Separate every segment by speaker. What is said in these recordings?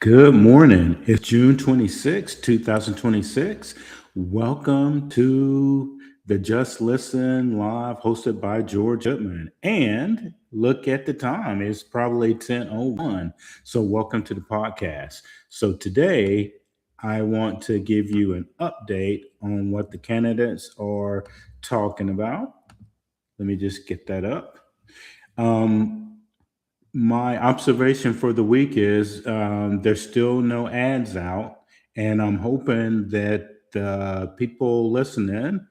Speaker 1: Good morning. It's June 26, 2026. Welcome to the Just Listen Live hosted by George Goodman. And look at the time, it's probably 10:01. So welcome to the podcast. So today I want to give you an update on what the candidates are talking about. Let me just get that up. Um, my observation for the week is there's still no ads out, and I'm hoping that people listening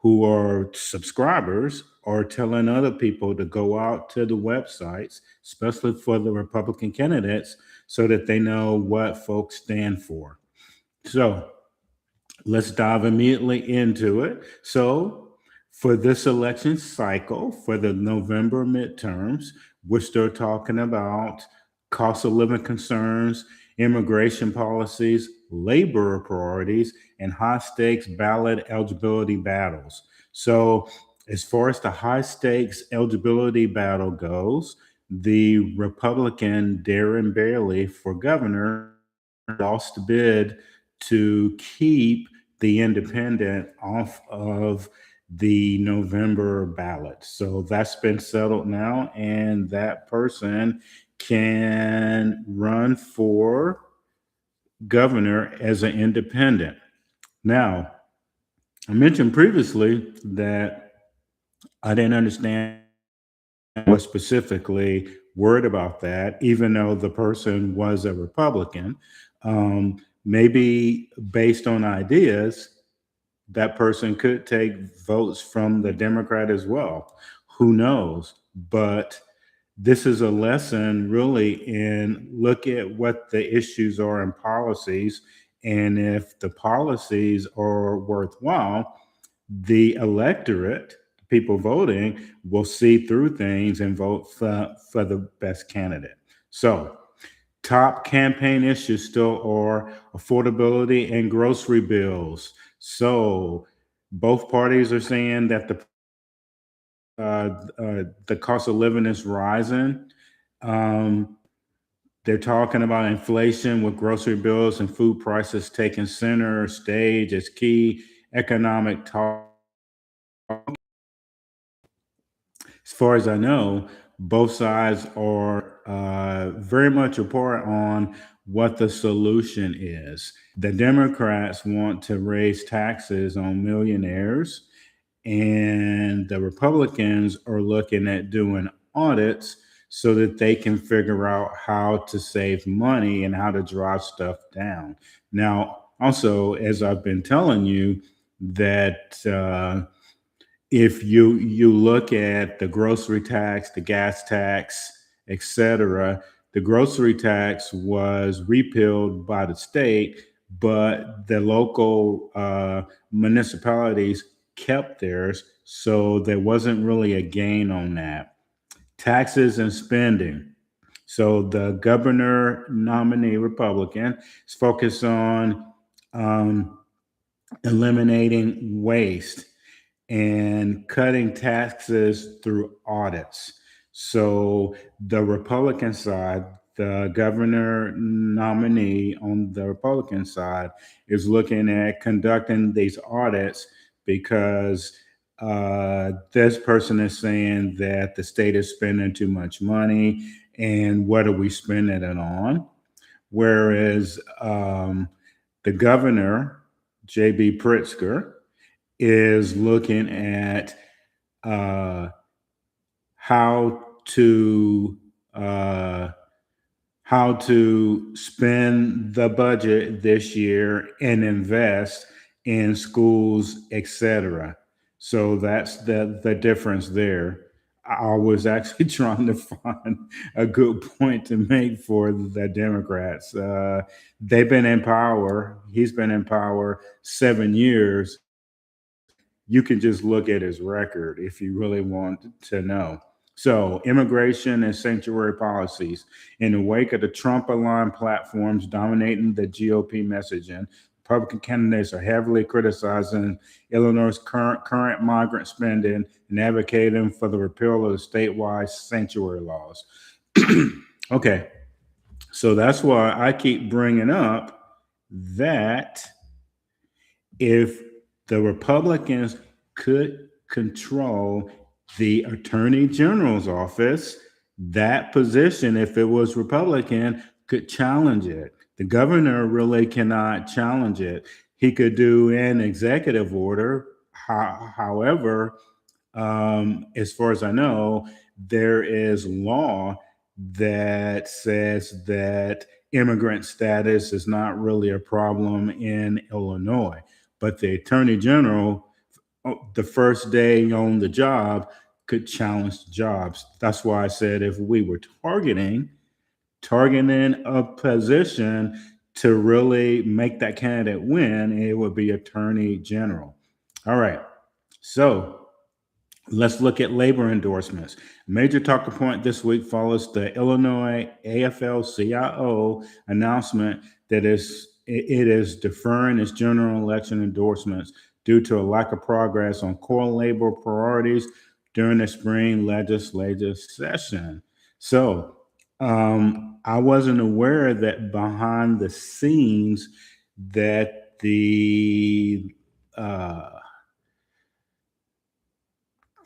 Speaker 1: who are subscribers are telling other people to go out to the websites, especially for the Republican candidates, so that they know what folks stand for. So let's dive immediately into it. So, for this election cycle, for the November midterms, we're still talking about cost of living concerns, immigration policies, labor priorities, and high stakes ballot eligibility battles. So, as far as the high stakes eligibility battle goes, the Republican Darren Bailey for governor lost the bid to keep the independent off of the November ballot. So that's been settled now, and that person can run for governor as an independent. Now, I mentioned previously that I didn't understand was specifically worried about that, even though the person was a Republican. Maybe based on ideas, that person could take votes from the Democrat as well. Who knows? But this is a lesson really in look at what the issues are in policies. And if the policies are worthwhile, the electorate, people voting, will see through things and vote for the best candidate. So, top campaign issues still are affordability and grocery bills. So, both parties are saying that the cost of living is rising. Um, they're talking about inflation with grocery bills and food prices taking center stage as key economic talk. As far as I know, both sides are very much apart on what the solution is. The Democrats want to raise taxes on millionaires, and the Republicans are looking at doing audits so that they can figure out how to save money and how to drive stuff down. Now, also, as I've been telling you, that if you look at the grocery tax, the gas tax, etc., the grocery tax was repealed by the state, but the local municipalities kept theirs, so there wasn't really a gain on that. Taxes and spending. So the governor nominee Republican is focused on um, eliminating waste and cutting taxes through audits. So the Republican side, the governor nominee on the Republican side is looking at conducting these audits because this person is saying that the state is spending too much money and what are we spending it on? Whereas the governor, J.B. Pritzker, is looking at uh, how to uh, how to spend the budget this year and invest in schools, etc. So that's the difference there. I was actually trying to find a good point to make for the Democrats. They've been in power. He's been in power 7 years. You can just look at his record if you really want to know. So, immigration and sanctuary policies. In the wake of the Trump aligned platforms dominating the GOP messaging, Republican candidates are heavily criticizing Illinois' current migrant spending and advocating for the repeal of the statewide sanctuary laws. Okay, So that's why I keep bringing up that if the Republicans could control the Attorney General's office, that position, if it was Republican, could challenge it. The governor really cannot challenge it. He could do an executive order. However, as far as I know, there is law that says that immigrant status is not really a problem in Illinois. But the attorney general, the first day on the job, could challenge the jobs. That's why I said if we were targeting a position to really make that candidate win, it would be attorney general. All right. So let's look at labor endorsements. A major talking point this week follows the Illinois AFL-CIO announcement that it is deferring its general election endorsements due to a lack of progress on core labor priorities during the spring legislative session. So I wasn't aware that behind the scenes that uh,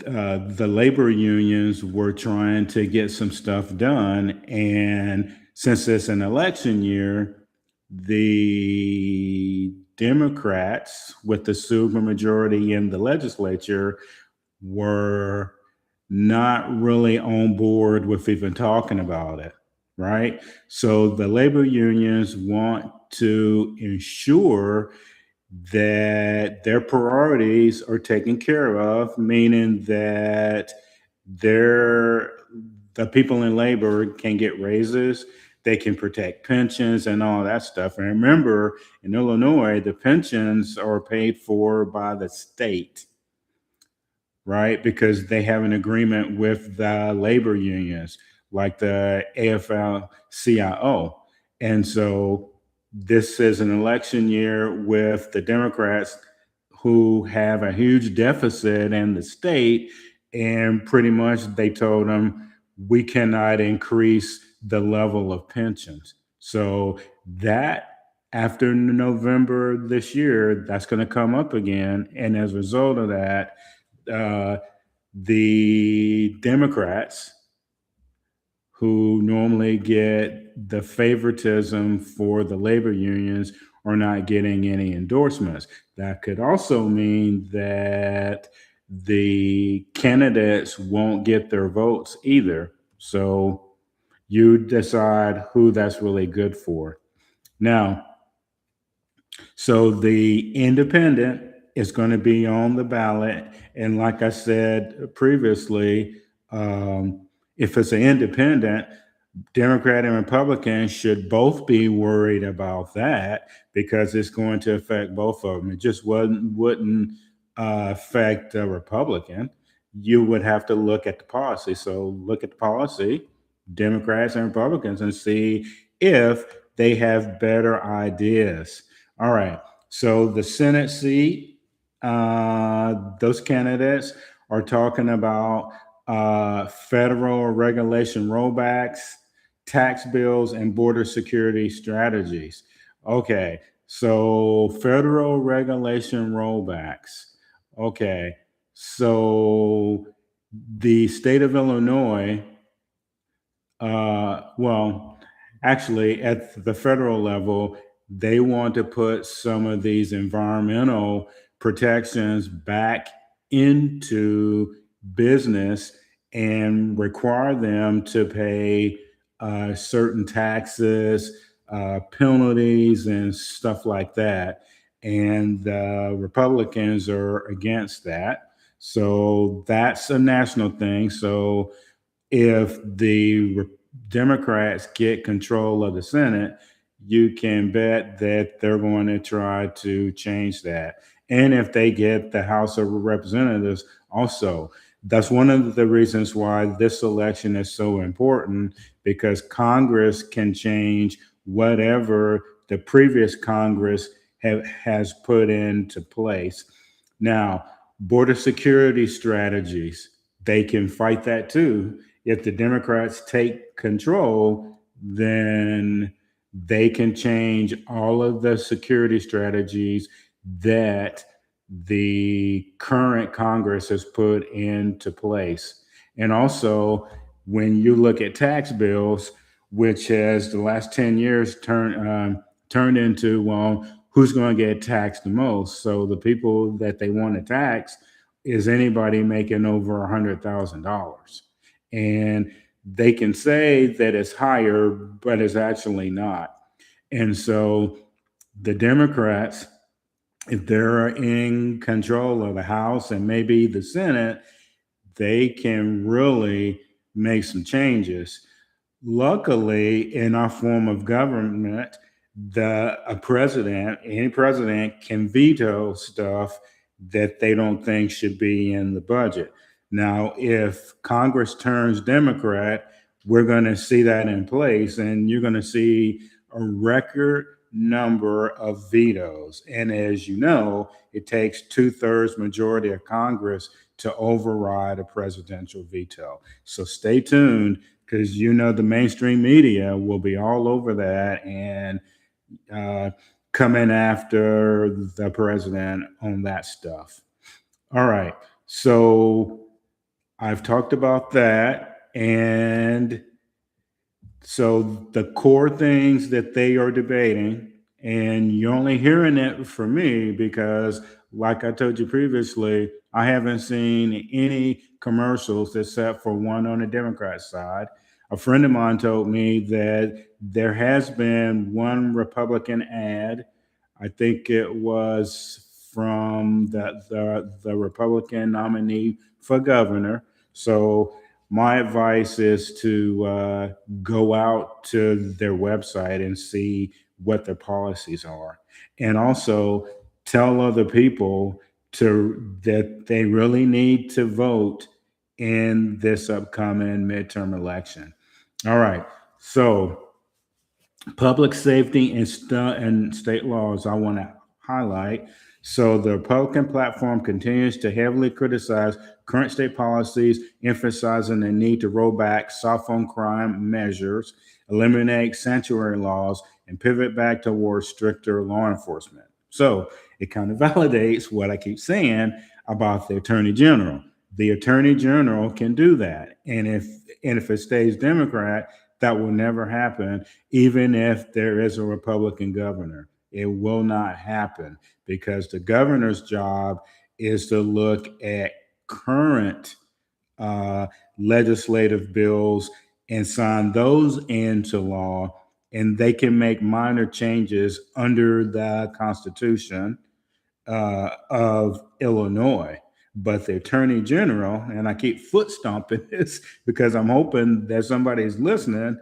Speaker 1: the labor unions were trying to get some stuff done. And since it's an election year, the Democrats, with the super majority in the legislature, were not really on board with even talking about it, right? So the labor unions want to ensure that their priorities are taken care of, meaning that they're, the people in labor can get raises, they can protect pensions and all that stuff. And remember, in Illinois, the pensions are paid for by the state, right? Because they have an agreement with the labor unions, like the AFL CIO. And so this is an election year with the Democrats who have a huge deficit in the state. And pretty much they told them, we cannot increase the level of pensions. So that after November this year, that's going to come up again. And as a result of that, uh, the Democrats, who normally get the favoritism for the labor unions, are not getting any endorsements. That could also mean that the candidates won't get their votes either. So you decide who that's really good for. Now, so the independent is going to be on the ballot. And like I said previously, if it's an independent, Democrat and Republican should both be worried about that because it's going to affect both of them. It just wouldn't affect a Republican. You would have to look at the policy. So look at the policy, Democrats and Republicans, and see if they have better ideas. All right. So the Senate seat, those candidates are talking about federal regulation rollbacks, tax bills, and border security strategies. Okay. So federal regulation rollbacks. Okay. So the state of Illinois, well, actually, at the federal level, they want to put some of these environmental protections back into business and require them to pay certain taxes, penalties, and stuff like that. And Republicans are against that. So that's a national thing. So if the Democrats get control of the Senate, you can bet that they're going to try to change that. And if they get the House of Representatives, also, that's one of the reasons why this election is so important, because Congress can change whatever the previous Congress has put into place. Now, border security strategies, they can fight that too. If the Democrats take control, then they can change all of the security strategies that the current Congress has put into place. And also, when you look at tax bills, which has the last 10 years turned into, well, who's going to get taxed the most? So the people that they want to tax is anybody making over $100,000. And they can say that it's higher, but it's actually not. And so the Democrats, if they're in control of the House and maybe the Senate, they can really make some changes. Luckily, in our form of government, any president can veto stuff that they don't think should be in the budget. Now, if Congress turns Democrat, we're going to see that in place, and you're going to see a record number of vetoes. And as you know, it takes 2/3 majority of Congress to override a presidential veto. So stay tuned, because the mainstream media will be all over that and uh, coming after the president on that stuff. All right. So I've talked about that. And so the core things that they are debating, and you're only hearing it from me because, like I told you previously, I haven't seen any commercials except for one on the Democrat side. A friend of mine told me that there has been one Republican ad. I think it was from the Republican nominee for governor. So my advice is to go out to their website and see what their policies are, and also tell other people that they really need to vote in this upcoming midterm election. All right, so public safety and state laws I want to highlight. So the Republican platform continues to heavily criticize current state policies, emphasizing the need to roll back soft on crime measures, eliminate sanctuary laws, and pivot back towards stricter law enforcement. So it kind of validates what I keep saying about the attorney general. The attorney general can do that, and if it stays Democrat, that will never happen. Even if there is a Republican governor, it will not happen, because the governor's job is to look at current uh, legislative bills and sign those into law, and they can make minor changes under the Constitution of Illinois. But the attorney general, and I keep foot stomping this because I'm hoping that somebody's listening,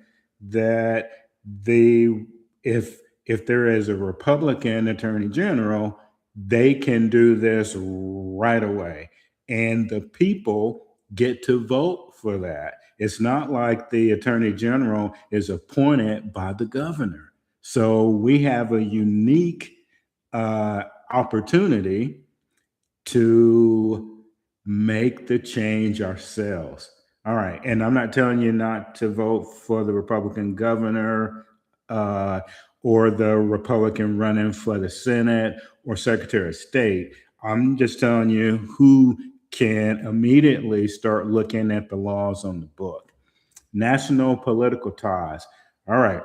Speaker 1: that the if there is a Republican attorney general, they can do this right away, and the people get to vote for that. It's not like the attorney general is appointed by the governor. So we have a unique opportunity to make the change ourselves. All right. And I'm not telling you not to vote for the Republican governor uh, or the Republican running for the Senate or Secretary of State. I'm just telling you who can immediately start looking at the laws on the book. National political ties. All right.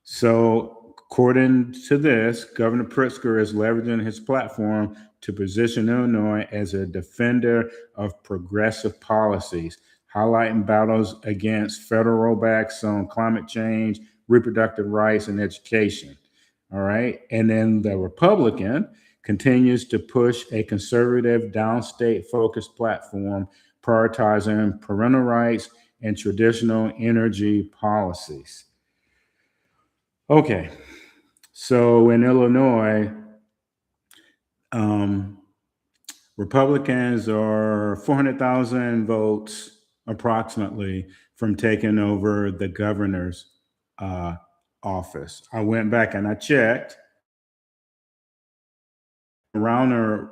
Speaker 1: So, according to this, Governor Pritzker is leveraging his platform to position Illinois as a defender of progressive policies, highlighting battles against federal rollbacks on climate change, reproductive rights, and education. All right. And then the Republican continues to push a conservative, downstate focused platform, prioritizing parental rights and traditional energy policies. Okay, so in Illinois, um, Republicans are 400,000 votes approximately from taking over the governor's uh, office. I went back and I checked. Rauner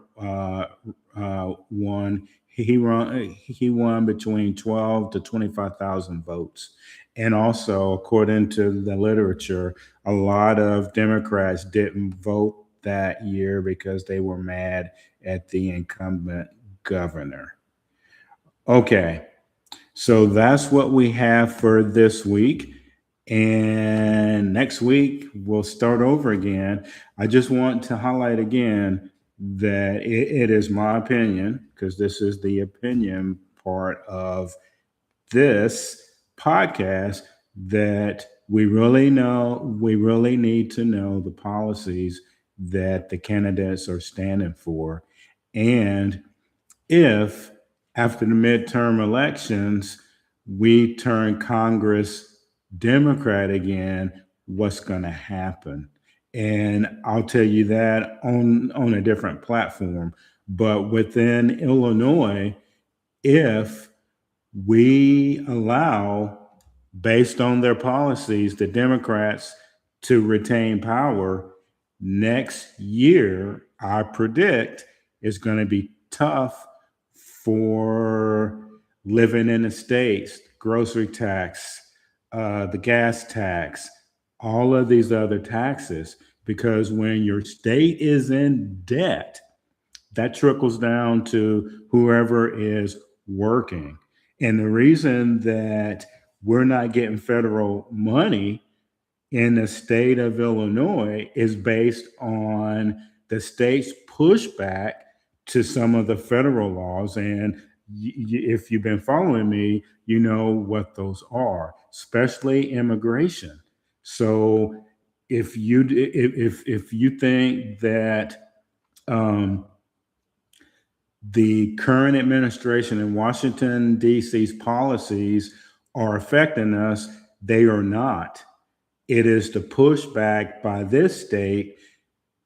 Speaker 1: won. He won between 12 to 25,000 votes. And also, according to the literature, a lot of Democrats didn't vote that year because they were mad at the incumbent governor. Okay, so that's what we have for this week. And next week, we'll start over again. I just want to highlight again that it is my opinion, because this is the opinion part of this podcast, that we really need to know the policies that the candidates are standing for. And if after the midterm elections we turn Congress Democrat again, what's going to happen? And I'll tell you that on a different platform. But within Illinois, if we allow, based on their policies, the Democrats to retain power next year, I predict it's going to be tough for living in the states, grocery tax, the gas tax, all of these other taxes, because when your state is in debt, that trickles down to whoever is working. And the reason that we're not getting federal money in the state of Illinois is based on the state's pushback to some of the federal laws. And if you've been following me, you know what those are, especially immigration. So if you think that the current administration in Washington, D.C.'s policies are affecting us, they are not. It is the pushback by this state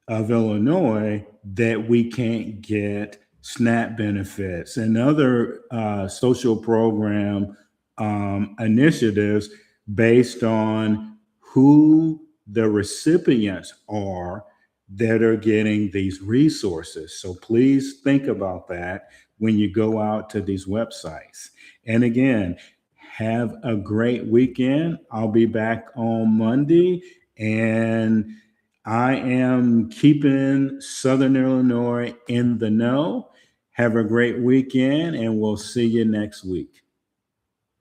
Speaker 1: of Illinois that we can't get SNAP benefits and other social program initiatives based on who the recipients are that are getting these resources. So please think about that when you go out to these websites. And again, have a great weekend. I'll be back on Monday, and I am keeping Southern Illinois in the know. Have a great weekend, and we'll see you next week.